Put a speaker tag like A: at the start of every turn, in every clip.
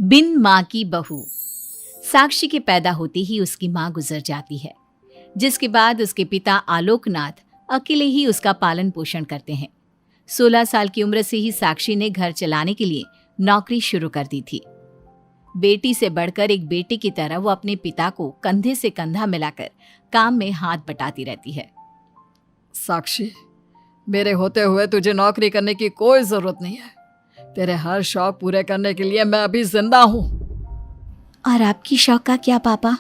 A: बिन माँ की बहू। साक्षी के पैदा होते ही उसकी माँ गुजर जाती है, जिसके बाद उसके पिता आलोकनाथ अकेले ही उसका पालन पोषण करते हैं। 16 साल की उम्र से ही साक्षी ने घर चलाने के लिए नौकरी शुरू कर दी थी। बेटी से बढ़कर एक बेटे की तरह वो अपने पिता को कंधे से कंधा मिलाकर काम में हाथ बटाती रहती है।
B: साक्षी, मेरे होते हुए तुझे नौकरी करने की कोई जरूरत नहीं है। तेरे हर शौक पूरे करने के लिए मैं अभी जिंदा हूँ।
A: और आपकी शौक का क्या पापा?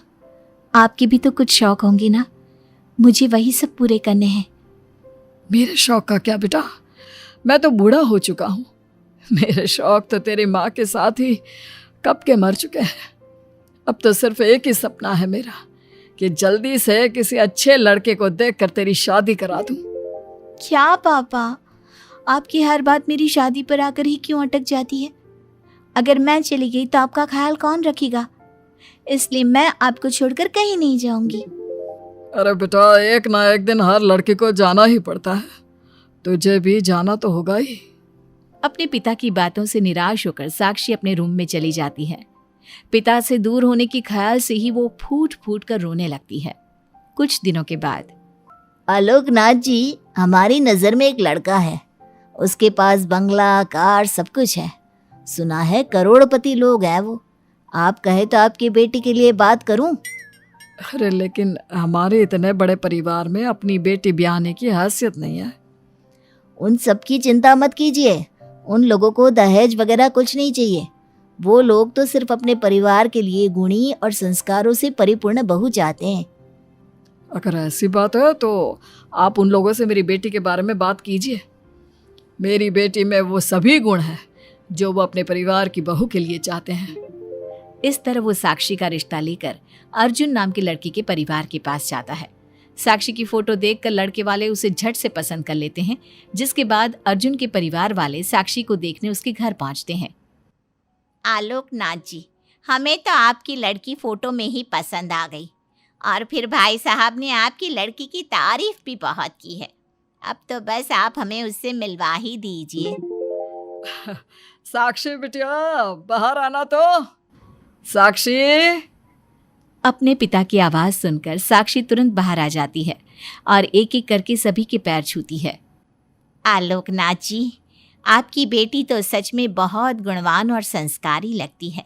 A: आपके भी तो कुछ शौक होंगे ना, मुझे वही सब पूरे करने हैं।
B: मेरे शौक का क्या बेटा, मैं तो बूढ़ा हो चुका हूँ। मेरे शौक तो तेरी माँ के साथ ही कब के मर चुके हैं। अब तो सिर्फ एक ही सपना है मेरा कि जल्दी से किसी अच्छे लड़के को देखकर तेरी शादी करा दूं।
A: क्या पापा, आपकी हर बात मेरी शादी पर आकर ही क्यों अटक जाती है? अगर मैं चली गई तो आपका ख्याल कौन रखेगा? इसलिए मैं आपको छोड़कर कहीं नहीं जाऊंगी।
B: अरे बेटा, एक ना एक दिन हर लड़के को जाना ही पड़ता है। तुझे भी जाना तो होगा ही।
A: अपने पिता की बातों से निराश होकर साक्षी अपने रूम में चली जाती है। पिता से दूर होने के ख्याल से ही वो फूट फूट कर रोने लगती है। कुछ दिनों के बाद,
C: आलोकनाथ जी, हमारी नजर में एक लड़का है। उसके पास बंगला, कार, सब कुछ है। सुना है करोड़पति लोग हैं वो। आप कहे तो आपकी बेटी के लिए बात करूं?
B: अरे लेकिन हमारे इतने बड़े परिवार में अपनी बेटी ब्याहने की हैसियत नहीं है।
C: उन सब की चिंता मत कीजिए। उन लोगों को दहेज वगैरह कुछ नहीं चाहिए। वो लोग तो सिर्फ अपने परिवार के लिए गुणी और संस्कारों से परिपूर्ण बहू चाहते हैं।
B: अगर ऐसी बात है तो आप उन लोगों से मेरी बेटी के बारे में बात कीजिए। मेरी बेटी में वो सभी गुण हैं जो वो अपने परिवार की बहू के लिए चाहते हैं।
A: इस तरह वो साक्षी का रिश्ता लेकर अर्जुन नाम की लड़की के परिवार के पास जाता है। साक्षी की फोटो देखकर लड़के वाले उसे झट से पसंद कर लेते हैं, जिसके बाद अर्जुन के परिवार वाले साक्षी को देखने उसके घर पहुंचते हैं।
C: आलोकनाथ जी, हमें तो आपकी लड़की फोटो में ही पसंद आ गई, और फिर भाई साहब ने आपकी लड़की की तारीफ भी बहुत की है। अब तो बस आप हमें उससे मिलवा ही दीजिए।
B: साक्षी बिटिया, बाहर आना तो। साक्षी।
A: अपने पिता की आवाज सुनकर साक्षी तुरंत बाहर आ जाती है और एक एक करके सभी के पैर छूती है।
C: आलोकनाथ जी, आपकी बेटी तो सच में बहुत गुणवान और संस्कारी लगती है।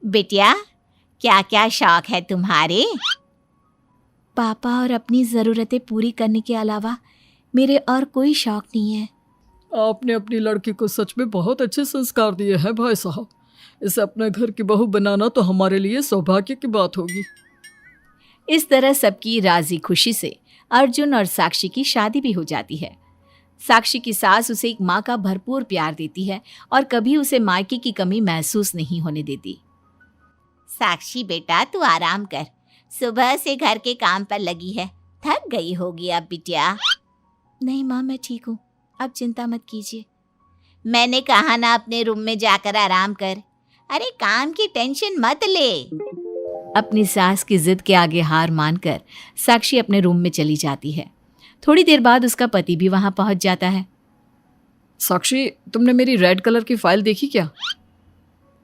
C: बिटिया, क्या क्या शौक है तुम्हारे?
A: पापा, और अपनी ज़रूरतें पूरी करने के अलावा मेरे और कोई शौक नहीं है।
B: आपने अपनी लड़की को सच में बहुत अच्छे संस्कार दिए हैं भाई साहब। इसे अपने घर की बहू बनाना तो हमारे लिए सौभाग्य की बात होगी।
A: इस तरह सबकी राजी खुशी से अर्जुन और साक्षी की शादी भी हो जाती है। साक्षी की सास उसे एक माँ का भरपूर प्यार देती है और कभी उसे मायके की कमी महसूस नहीं होने देती।
C: साक्षी बेटा, तू आराम कर। सुबह से घर के काम पर लगी है, थक गई होगी अब बिटिया।
A: नहीं माँ, मैं ठीक हूँ, आप चिंता मत कीजिए।
C: मैंने कहा ना, अपने रूम में जाकर आराम कर। अरे काम की टेंशन मत ले।
A: अपनी सास की जिद के आगे हार मानकर साक्षी अपने रूम में चली जाती है। थोड़ी देर बाद उसका पति भी वहां पहुंच जाता है।
B: साक्षी, तुमने मेरी रेड कलर की फाइल देखी क्या?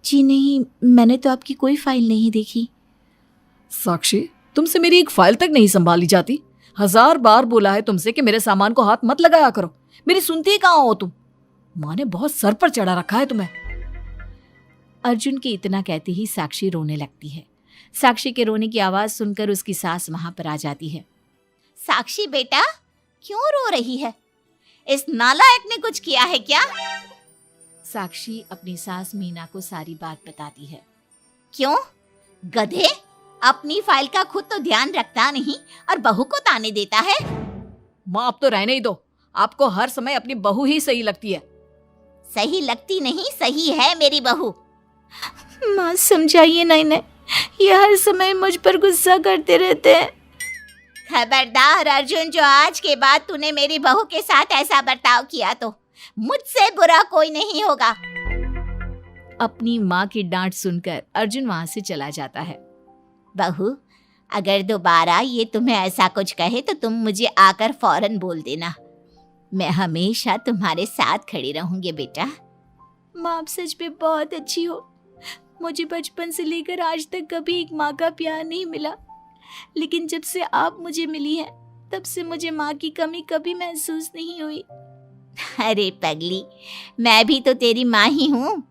A: जी नहीं, मैंने तो आपकी कोई फाइल नहीं देखी।
B: साक्षी, तुमसे मेरी एक फाइल तक नहीं संभाली जाती। 1000 बार बोला है तुमसे कि मेरे सामान को हाथ मत लगाया करो। मेरी सुनती ही कहाँ हो तुम? माँ ने बहुत सर पर चढ़ा रखा है तुम्हें।
A: अर्जुन के इतना कहते ही साक्षी रोने लगती है। साक्षी के रोने की आवाज सुनकर उसकी सास वहां पर आ जाती है।
C: साक्षी बेटा, क्यों रो रही है? इस नालायक ने कुछ किया है क्या?
A: साक्षी अपनी सास मीना को सारी बात बताती है।
C: क्यों? गधे, अपनी फाइल का खुद तो ध्यान रखता नहीं और बहू को ताने देता है।
B: माँ, अब तो रहने ही दो। आपको हर समय अपनी बहू ही सही लगती है।
C: सही लगती नहीं, सही है मेरी बहू।
A: माँ समझाइए ना इन्हें, ये हर समय मुझ पर गुस्सा करते रहते हैं।
C: खबरदार अर्जुन, जो आज के बाद तूने मेरी बहू के साथ ऐसा बर्ताव किया तो मुझसे बुरा कोई नहीं होगा।
A: अपनी माँ की डांट सुनकर अर्जुन वहां से चला जाता है।
C: बहू, अगर दोबारा ये तुम्हें ऐसा कुछ कहे तो तुम मुझे आकर फौरन बोल देना। मैं हमेशा तुम्हारे साथ खड़ी रहूंगी बेटा।
A: माँ, आप सच में बहुत अच्छी हो। मुझे बचपन से लेकर आज तक कभी एक माँ का प्यार नहीं मिला, लेकिन जब से आप मुझे मिली हैं तब से मुझे माँ की कमी कभी महसूस नहीं हुई।
C: अरे पगली, मैं भी तो तेरी माँ ही हूँ,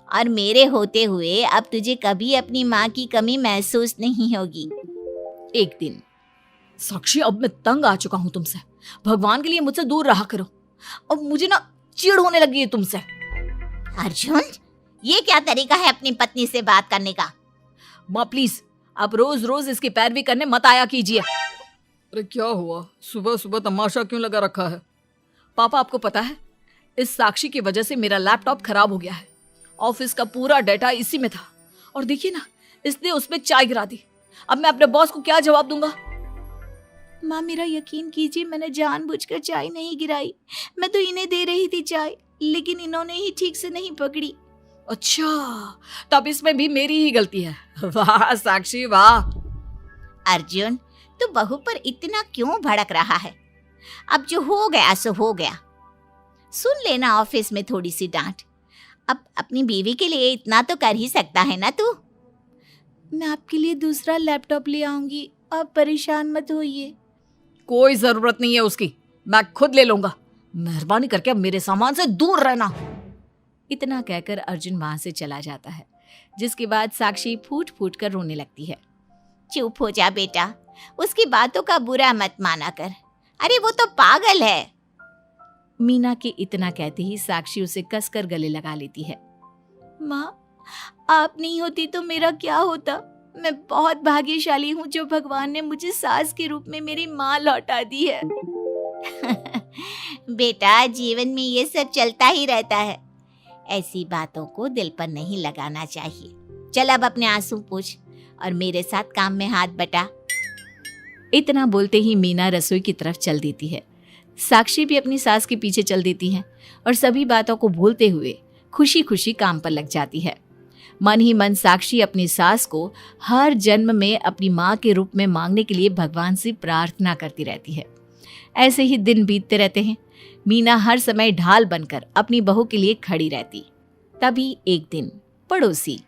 C: और मेरे होते हुए अब तुझे कभी अपनी माँ की कमी महसूस नहीं होगी।
A: एक दिन,
B: साक्षी, अब मैं तंग आ चुका हूँ तुमसे। भगवान के लिए मुझसे दूर रहा करो। अब मुझे ना चिढ़ होने लगी है तुमसे।
C: अर्जुन, ये क्या तरीका है अपनी पत्नी से बात करने का?
B: माँ प्लीज, आप रोज रोज इसकी पैरवी करने मत आया कीजिए। अरे क्या हुआ, सुबह सुबह तमाशा क्यों लगा रखा है? पापा, आपको पता है इस साक्षी की वजह से मेरा लैपटॉप खराब हो गया है। ऑफिस का पूरा डाटा इसी में था, और देखिए ना, इसने उसमें चाय गिरा दी। अब मैं अपने बॉस को क्या जवाब दूंगा?
A: माँ मेरा यकीन कीजिए, मैंने जानबूझकर चाय नहीं गिराई। मैं तो इन्हें दे रही थी चाय, लेकिन इन्होंने ही ठीक से नहीं पकड़ी।
B: अच्छा, तब इसमें भी मेरी ही गलती है। वाह साक्षी वाह।
C: अर्जुन, तू बहू पर इतना क्यों भड़क रहा है? अब जो हो गया सो हो गया। सुन लेना ऑफिस में थोड़ी सी डांट। अब अपनी बीवी के लिए इतना तो कर ही सकता है ना तू।
A: मैं आपके लिए दूसरा लैपटॉप ले आऊंगी, आप परेशान मत होइए।
B: कोई जरूरत नहीं है उसकी, मैं खुद ले लूंगा। मेहरबानी करके अब मेरे सामान से दूर रहना।
A: इतना कहकर अर्जुन वहां से चला जाता है, जिसके बाद साक्षी फूट फूट कर रोने लगती है।
C: चुप हो जा बेटा, उसकी बातों का बुरा मत माना कर। अरे वो तो पागल है।
A: मीना के इतना कहते ही साक्षी उसे कसकर गले लगा लेती है। माँ, आप नहीं होती तो मेरा क्या होता? मैं बहुत भाग्यशाली हूँ जो भगवान ने मुझे सास के रूप में मेरी माँ लौटा दी है।
C: बेटा, जीवन में ये सब चलता ही रहता है, ऐसी बातों को दिल पर नहीं लगाना चाहिए। चल अब अपने आंसू पोंछ और मेरे साथ काम में हाथ बटा।
A: इतना बोलते ही मीना रसोई की तरफ चल देती है। साक्षी भी अपनी सास के पीछे चल देती है और सभी बातों को भूलते हुए खुशी खुशी काम पर लग जाती है। मन ही मन साक्षी अपनी सास को हर जन्म में अपनी माँ के रूप में मांगने के लिए भगवान से प्रार्थना करती रहती है। ऐसे ही दिन बीतते रहते हैं। मीना हर समय ढाल बनकर अपनी बहू के लिए खड़ी रहती। तभी एक दिन पड़ोसी,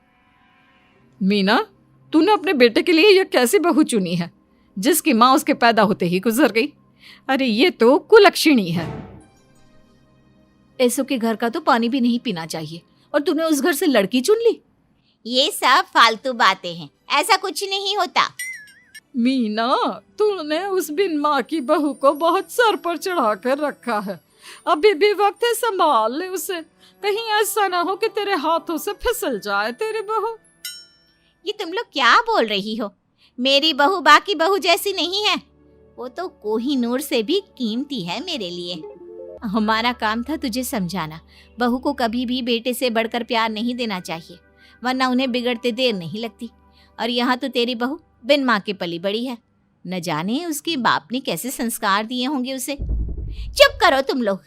B: मीना, तूने अपने बेटे के लिए यह कैसी बहू चुनी है जिसकी माँ उसके पैदा होते ही गुजर गई? अरे ये तो कुलक्षणी है।
A: ऐसों के घर का तो पानी भी नहीं पीना चाहिए, और तूने उस घर से लड़की चुन ली।
C: ये सब फालतू बातें हैं, ऐसा कुछ नहीं होता।
B: मीना, तूने उस बिन माँ की बहू को बहुत सर पर चढ़ा कर रखा है। अभी भी वक्त है, संभाल ले उसे। कहीं ऐसा ना हो कि तेरे हाथों से फिसल जाए तेरी बहू।
C: ये तुम लोग क्या बोल रही हो? मेरी बहू बाकी बहू जैसी नहीं है, वो तो कोहिनूर से भी कीमती है मेरे लिए।
A: हमारा काम था तुझे समझाना। बहू को कभी भी बेटे से बढ़कर प्यार नहीं देना चाहिए, वरना उन्हें बिगड़ते देर नहीं लगती। और यहाँ तो तेरी बहू बिन माँ के पली बड़ी है। न जाने उसके बाप ने कैसे संस्कार दिए होंगे उसे।
C: चुप करो तुम लोग,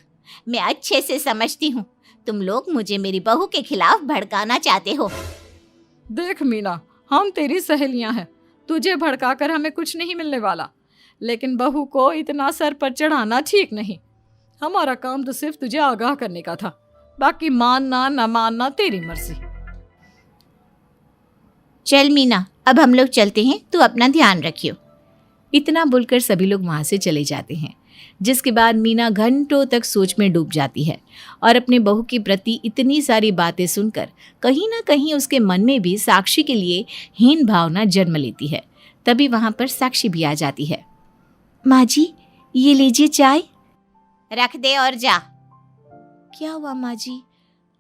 C: मैं अच्छे से समझती हूँ तुम लोग मुझे मेरी बहू के खिलाफ भड़काना चाहते हो।
B: देख मीना, हम तेरी सहेलियां हैं, तुझे भड़काकर हमें कुछ नहीं मिलने वाला, लेकिन बहू को इतना सर पर चढ़ाना ठीक नहीं। हमारा काम तो सिर्फ तुझे आगाह करने का था, बाकी मानना न मानना तेरी मर्जी।
C: चल मीना, अब हम लोग चलते हैं, तू अपना ध्यान रखियो।
A: इतना बोलकर सभी लोग वहां से चले जाते हैं, जिसके बाद मीना घंटों तक सोच में डूब जाती है और अपने बहू के प्रति इतनी सारी बातें सुनकर कहीं ना कहीं उसके मन में भी साक्षी के लिए हीन भावना जन्म लेती है। तभी वहां पर साक्षी भी आ जाती है। माँ जी, ये लीजिए चाय।
C: रख दे और जा।
A: क्या हुआ माँ जी,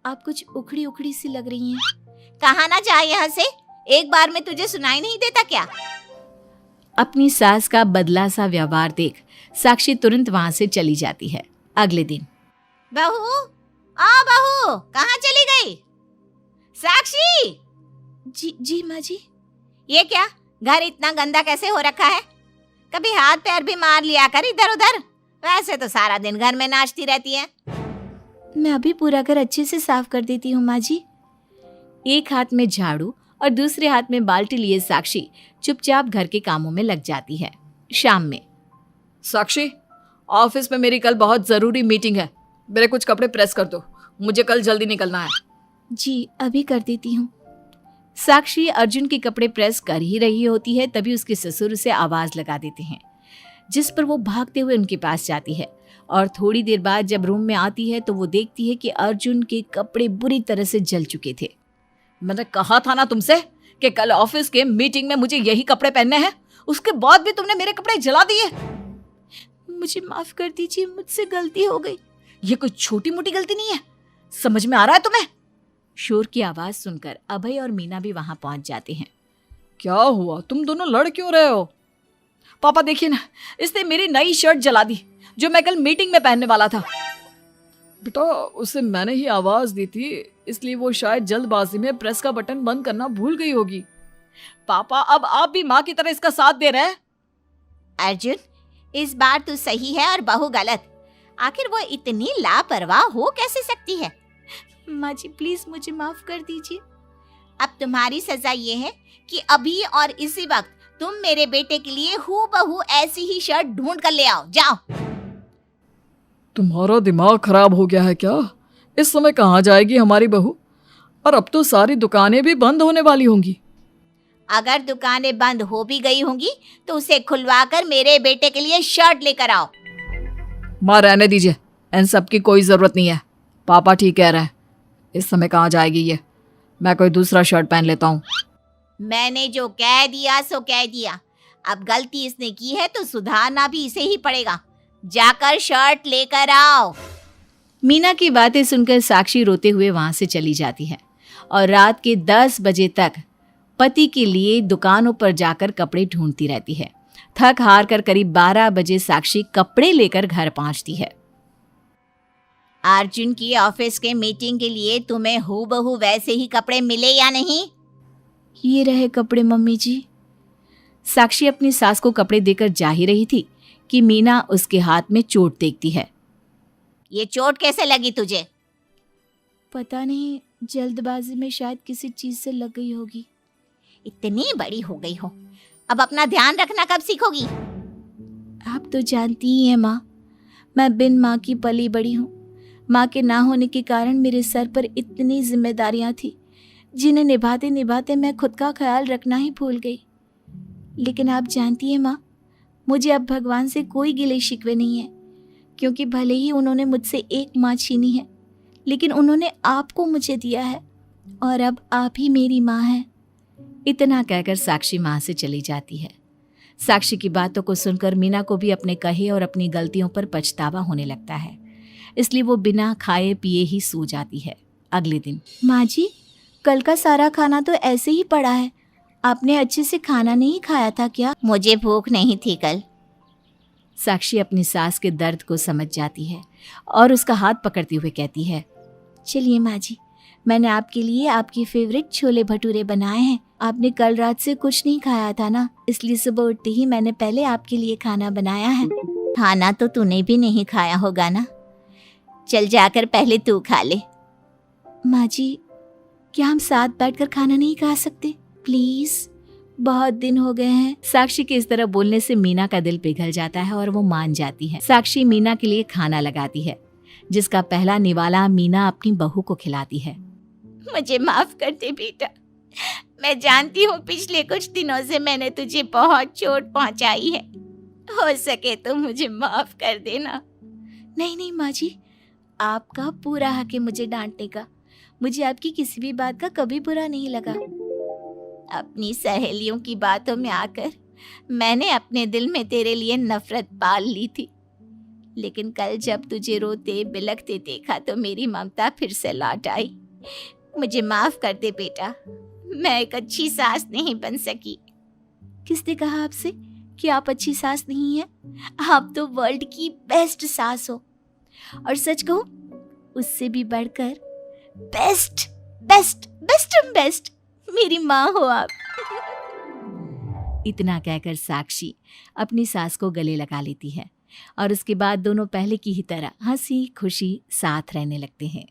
A: आप कुछ उखड़ी उखड़ी सी लग रही हैं।
C: कहाँ ना जाए यहाँ से, एक बार में तुझे सुनाई नहीं देता क्या?
A: अपनी सास का बदला सा व्यवहार देख साक्षी तुरंत वहां से चली जाती है। अगले दिन,
C: बहू, बहू, कहाँ चली गई? साक्षी!
A: जी माँ जी।
C: ये क्या, घर इतना गंदा कैसे हो रखा है? कभी हाथ पैर भी मार लिया कर इधर उधर, वैसे तो सारा दिन घर में नाचती रहती है।
A: मैं अभी पूरा घर अच्छे से साफ कर देती हूँ माँ जी। एक हाथ में झाड़ू और दूसरे हाथ में बाल्टी लिए साक्षी चुपचाप घर के कामों में लग जाती है। शाम में,
B: साक्षी, ऑफिस में मेरी कल बहुत जरूरी मीटिंग है, मेरे कुछ कपड़े प्रेस कर दो, मुझे कल जल्दी निकलना है।
A: जी अभी कर देती हूँ। साक्षी अर्जुन के कपड़े प्रेस कर ही रही होती है, तभी उसके ससुर उसे आवाज लगा देते हैं, जिस पर वो भागते हुए उनके पास जाती है। और थोड़ी देर बाद जब रूम में आती है तो वो देखती है कि अर्जुन के कपड़े बुरी तरह से जल चुके थे।
B: मैंने कहा था ना तुमसे कि कल ऑफिस के मीटिंग में मुझे यही कपड़े पहनने हैं, उसके बाद भी तुमने मेरे कपड़े जला दिए।
A: मुझे माफ कर दीजिए, मुझसे गलती हो गई।
B: ये कोई छोटी मोटी गलती नहीं है, समझ में आ रहा है तुम्हें?
A: शोर की आवाज सुनकर अभय और मीना भी वहां पहुंच जाते हैं।
B: क्या हुआ, तुम दोनों लड़ क्यों रहे हो? पापा देखिए ना, इसने मेरी नई शर्ट जला दी जो मैं कल मीटिंग में पहनने वाला था। बेटा उसे मैंने ही आवाज दी थी, इसलिए वो शायद जल्दबाजी में प्रेस का बटन बंद करना भूल गई होगी। पापा अब आप भी माँ की तरह इसका साथ दे रहे हैं।
C: अर्जुन, इस बार तू सही है और बहू गलत। आखिर वो इतनी लापरवाह हो कैसे सकती है?
A: माँ जी प्लीज मुझे माफ कर दीजिए।
C: अब तुम्हारी सजा ये है कि अभी और इसी वक्त तुम मेरे बेटे के लिए हूबहू ऐसी ही शर्ट ढूंढ कर ले आओ। जाओ।
B: तुम्हारा दिमाग खराब हो गया है क्या? इस समय कहाँ जाएगी हमारी बहू? और अब तो सारी दुकानें भी बंद होने वाली होंगी।
C: अगर दुकानें बंद हो भी गई होंगी तो उसे खुलवाकर मेरे बेटे के लिए शर्ट लेकर आओ।
B: माँ रहने दीजिए, इन सब की कोई जरूरत नहीं है। पापा ठीक कह रहे हैं, इस समय कहाँ जाएगी ये? मैं कोई दूसरा शर्ट पहन लेता हूँ।
C: मैंने जो कह दिया सो कह दिया। अब गलती इसने की है तो सुधारना भी इसे ही पड़ेगा। जाकर शर्ट लेकर आओ।
A: मीना की बातें सुनकर साक्षी रोते हुए वहां से चली जाती है और रात के 10 बजे तक पति के लिए दुकानों पर जाकर कपड़े ढूंढती रहती है। थक हार कर करीब 12 बजे साक्षी कपड़े लेकर घर पहुंचती है।
C: अर्जुन की ऑफिस के मीटिंग के लिए तुम्हें हूबहू वैसे ही कपड़े मिले या नहीं?
A: ये रहे कपड़े मम्मी जी। साक्षी अपनी सास को कपड़े देकर जा ही रही थी कि मीना उसके हाथ में चोट देखती है।
C: ये चोट कैसे लगी तुझे?
A: पता नहीं, जल्दबाजी में शायद किसी चीज से लग गई होगी।
C: इतनी बड़ी हो गई हो, अब अपना ध्यान रखना कब सीखोगी?
A: आप तो जानती ही हैं माँ, मैं बिन माँ की पली बड़ी हूँ। माँ के ना होने के कारण मेरे सर पर इतनी जिम्मेदारियाँ थी जिन्हें निभाते निभाते मैं खुद का ख्याल रखना ही भूल गई। लेकिन आप जानती हैं माँ, मुझे अब भगवान से कोई गिले शिकवे नहीं है, क्योंकि भले ही उन्होंने मुझसे एक माँ छीनी है, लेकिन उन्होंने आपको मुझे दिया है और अब आप ही मेरी माँ हैं। इतना कहकर साक्षी माँ से चली जाती है। साक्षी की बातों को सुनकर मीना को भी अपने कहे और अपनी गलतियों पर पछतावा होने लगता है, इसलिए वो बिना खाए पिए ही सो जाती है। अगले दिन, माँ जी कल का सारा खाना तो ऐसे ही पड़ा है, आपने अच्छे से खाना नहीं खाया था क्या?
C: मुझे भूख नहीं थी कल।
A: साक्षी अपनी सास के दर्द को समझ जाती है और उसका हाथ पकड़ते हुए कहती है, चलिए माँ जी, मैंने आपके लिए आपके फेवरेट छोले भटूरे बनाए हैं। आपने कल रात से कुछ नहीं खाया था ना, इसलिए सुबह उठते ही मैंने पहले आपके लिए खाना बनाया है।
C: खाना तो तूने भी नहीं खाया होगा ना, चल जाकर पहले तू खा ले।
A: माँ जी क्या हम साथ बैठकर खाना नहीं खा सकते प्लीज? बहुत दिन हो गए हैं। साक्षी के इस तरह बोलने से मीना का दिल पिघल जाता है और वो मान जाती है। साक्षी मीना के लिए खाना लगाती है, जिसका पहला निवाला मीना अपनी बहू को खिलाती है।
C: मुझे माफ कर दे बेटा, मैं जानती हूँ पिछले कुछ दिनों से मैंने तुझे बहुत चोट पहुँचाई है, हो सके तो मुझे माफ कर देना।
A: नहीं नहीं माँ जी, आपका पूरा हक है मुझे डांटने का। मुझे आपकी किसी भी बात का कभी बुरा नहीं लगा।
C: अपनी सहेलियों की बातों में आकर मैंने अपने दिल में तेरे लिए नफरत पाल ली थी, लेकिन कल जब तुझे रोते बिलखते देखा तो मेरी ममता फिर से लौट आई। मुझे माफ कर दे बेटा, मैं एक अच्छी सास नहीं बन सकी।
A: किसने कहा आपसे कि आप अच्छी सास नहीं हैं? आप तो वर्ल्ड की बेस्ट सास हो, और सच कहूं उससे भी बढ़कर बेस्ट बेस्ट बेस्ट बेस्ट मेरी माँ हो आप। इतना कहकर साक्षी अपनी सास को गले लगा लेती है और उसके बाद दोनों पहले की ही तरह हंसी खुशी साथ रहने लगते हैं।